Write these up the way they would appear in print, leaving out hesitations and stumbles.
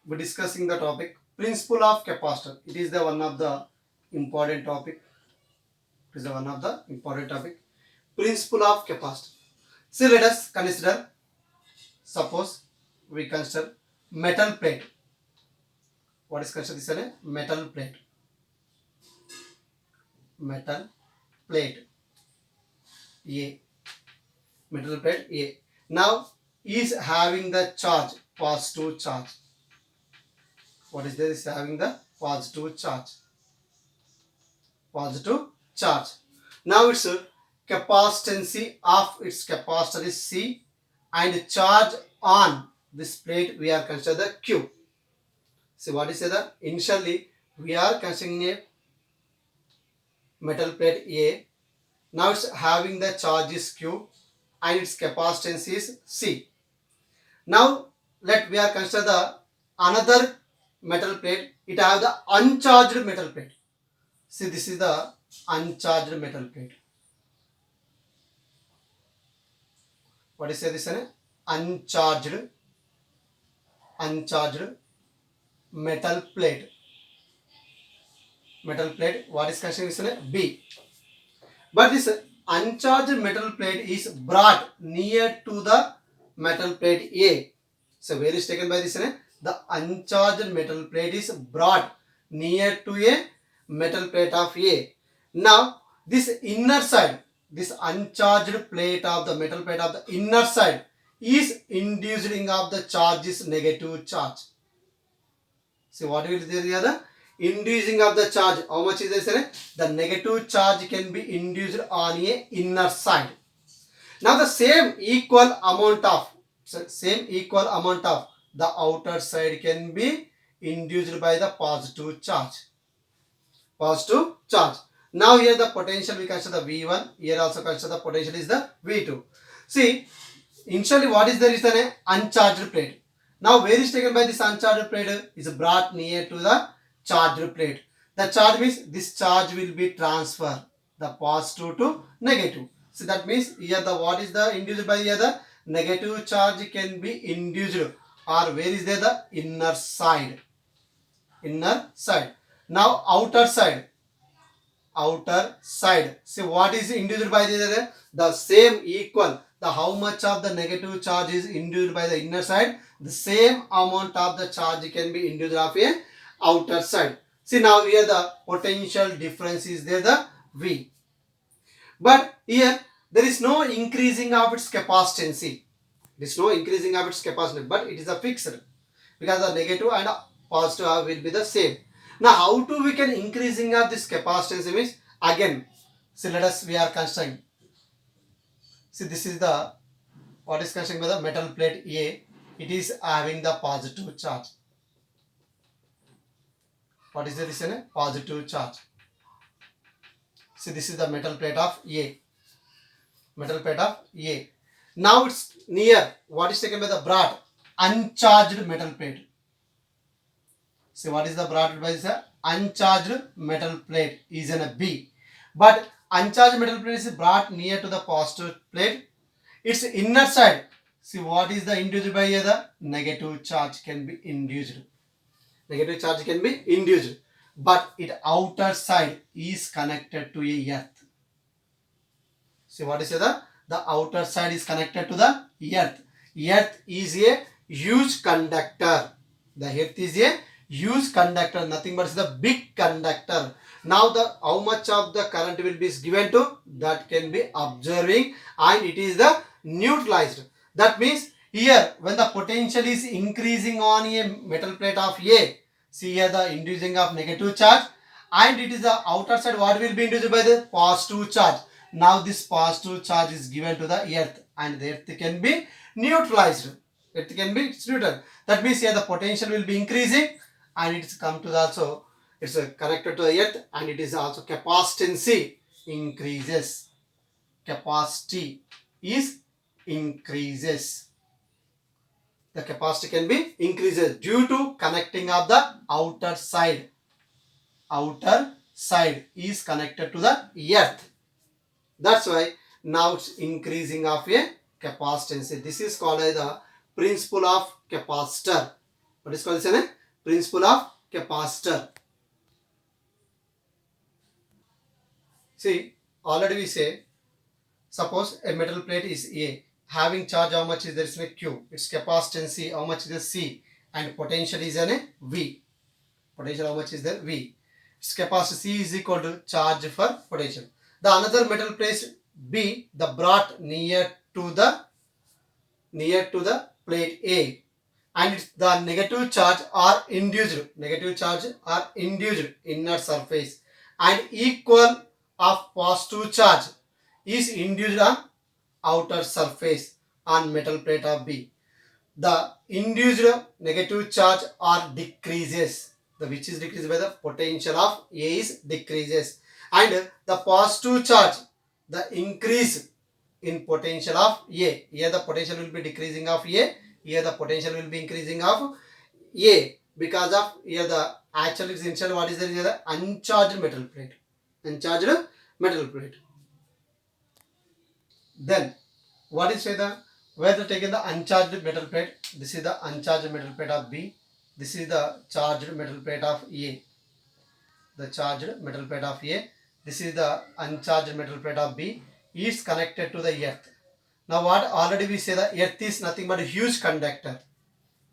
we're discussing the topic principle of capacitor. It is the one of the important topic. It is the one of the important topic. Principle of capacitor. See, let us consider. Suppose we consider metal plate. What is considered this a metal plate? Metal plate A. Metal plate A. Now is having the charge, positive charge. What is this? Is having the positive charge. Positive charge. Now its capacitance of its capacitor is C, and charge on this plate we are consider the Q. See what is that? Initially we are considering a metal plate A. Now it's having the charge is Q and its capacitance is C. Now let we are consider the another metal plate. It have the uncharged metal plate. See, this is the uncharged metal plate. What is this? Uncharged metal plate. Metal plate. What is considered B. But this uncharged metal plate is brought near to the metal plate A. So where is taken by this? The uncharged metal plate is brought near to a metal plate of A. Now this inner side, this uncharged plate of the metal plate of the inner side is inducing of the charge is negative charge. See what will there the inducing of the charge? How much is this? The negative charge can be induced on a inner side. Now the same equal amount of the outer side can be induced by the positive charge. Positive charge. Now here the potential we consider the V1. Here also consider the potential is the V2. See, initially what is there is an uncharged plate. Now where is taken by this uncharged plate is brought near to the charged plate. The charge means this charge will be transferred the positive to negative. So that means here the what is the induced by here the negative charge can be induced, or where is there the inner side. Inner side. Now outer side. See what is induced by the same equal. The how much of the negative charge is induced by the inner side, the same amount of the charge can be induced of a outer side. See now here the potential difference is there the V. But here there is no increasing of its capacitance. There is no increasing of its capacitance, but it is a fixed because the negative and positive will be the same. Now how to we can increasing of this capacitance means again. See let us we are considering. See this is the what is considering by the metal plate A. It is having the positive charge. What is this in a positive charge? See this is the metal plate of A. Metal plate of A. Now it's near what is taken by the brought uncharged metal plate. See what is the brought by this uncharged metal plate is in a B. But uncharged metal plate is brought near to the positive plate. Its inner side. See what is the induced by here the negative charge can be induced. Negative charge can be induced. But its outer side is connected to a earth. See what is the outer side is connected to the earth. Earth is a huge conductor. The earth is a huge conductor, nothing but the big conductor. Now the how much of the current will be given to that can be observing, and it is the neutralized. That means here when the potential is increasing on a metal plate of A, see here the inducing of negative charge, and it is the outer side what will be induced by the positive charge. Now this positive charge is given to the earth, and the earth can be neutralized. It can be neutral. That means here the potential will be increasing, and it's come to the also it's connected to the earth, and it is also capacitance increases. Capacity is increases. The capacity can be increases due to connecting of the outer side. Outer side is connected to the earth. That's why now it's increasing of a capacitance. This is called as the principle of capacitor. What is called as a Principle of capacitor. See, already we say, suppose a metal plate is A, having charge how much is there is in a Q, its capacitance C, how much is the C, and potential is in a V. Potential how much is there? V. Its capacity C is equal to charge for potential. The another metal plate B, the brought near to the plate A, and the negative charge are induced inner surface, and equal of positive charge is induced on outer surface on metal plate of B. The induced negative charge are decreases, the which is decreased by the potential of A is decreases, and the positive charge, the increase in potential of A. Here the potential will be decreasing of A, here the potential will be increasing of A, because of here the actually is inside what is there is the uncharged metal plate. Uncharged metal plate. Then what is the where the taken the uncharged metal plate? This is the uncharged metal plate of B. This is the charged metal plate of A. The charged metal plate of A. This is the uncharged metal plate of B. Is connected to the earth. Now what already we say, the earth is nothing but a huge conductor.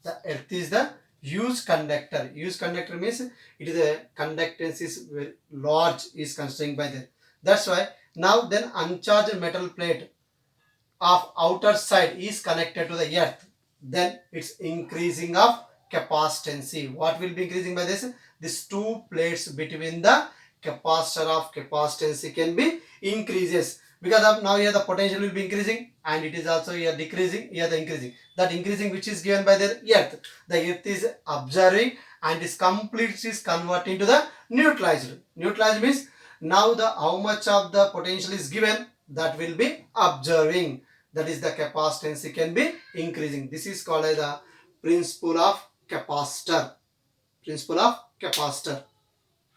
The earth is the huge conductor. Huge conductor means it is a conductance is very large is constrained by that. That's why now then uncharged metal plate of outer side is connected to the earth. Then it's increasing of capacitance. What will be increasing by this? These two plates between the capacitor of capacitance can be increases, because of now here the potential will be increasing, and it is also here decreasing, here the increasing. That increasing which is given by the earth. The earth is observing and is completely is converting to the neutralized. Neutralized means now the how much of the potential is given, that will be observing. That is the capacitance can be increasing. This is called as the principle of capacitor. Principle of capacitor.